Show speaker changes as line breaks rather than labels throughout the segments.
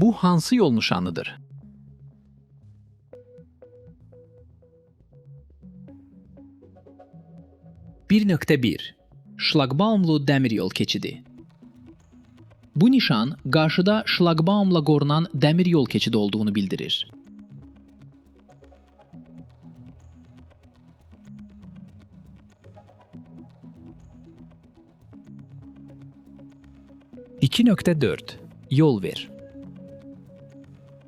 Bu hansı yol nişanıdır? Bir nöqtə 1. Şlaqbaumlu dəmir yol keçidi. Bu nişan qarşıda şlaqbaumla qorunan dəmir yol keçidi olduğunu bildirir. İki nöqtə 4. Yol ver.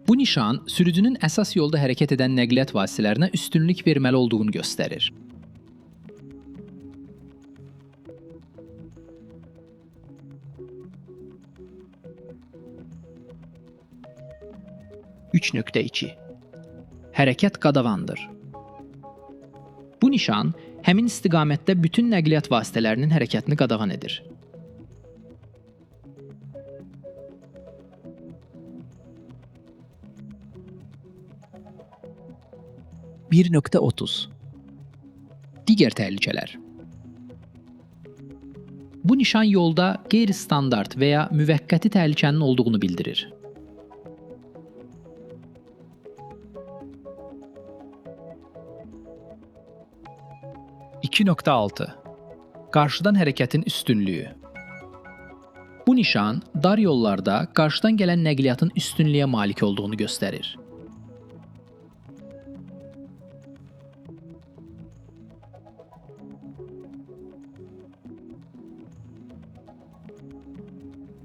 Bu nişan sürücünün əsas yolda hərəkət edən nəqliyyat vasitələrinə üstünlük verməli olduğunu göstərir. Üç nöqtə 2. Hərəkət qadağandır. Bu nişan həmin istiqamətdə bütün nəqliyyat vasitələrinin hərəkətini qadağan edir. Bir nöqtə 30. Digər təhlükələr. Bu nişan yolda qeyri-standart və ya müvəqqəti təhlükənin olduğunu bildirir. İki nöqtə 6. Qarşıdan hərəkətin üstünlüyü. Bu nişan dar yollarda qarşıdan gələn nəqliyyatın üstünlüyə malik olduğunu göstərir.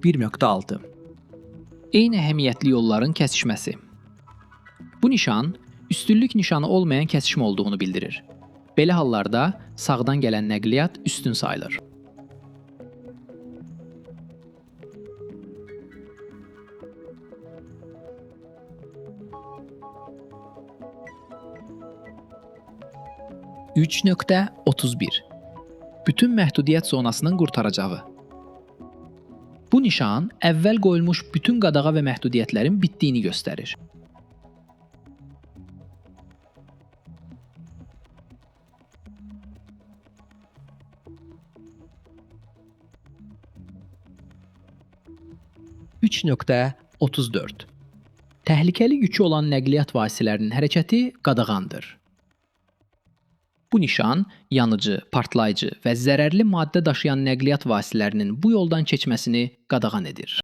Bir nöqtə 6. Eyni əhəmiyyətli yolların kəsişməsi. Bu nişan üstünlük nişanı olmayan kəsişmə olduğunu bildirir. Belə hallarda sağdan gələn nəqliyyat üstün sayılır. Üç nöqtə 31. Bütün məhdudiyyət zonasının qurtaracağı. Bu nişan əvvəl qoyulmuş bütün qadağa və məhdudiyyətlərin bitdiyini göstərir. Üç nöqtə 34. Təhlükəli yükü olan nəqliyyat vasitələrinin hərəkəti qadağandır. Bu nişan yanıcı, partlayıcı və zərərli maddə daşıyan nəqliyyat vasitələrinin bu yoldan keçməsini qadağan edir.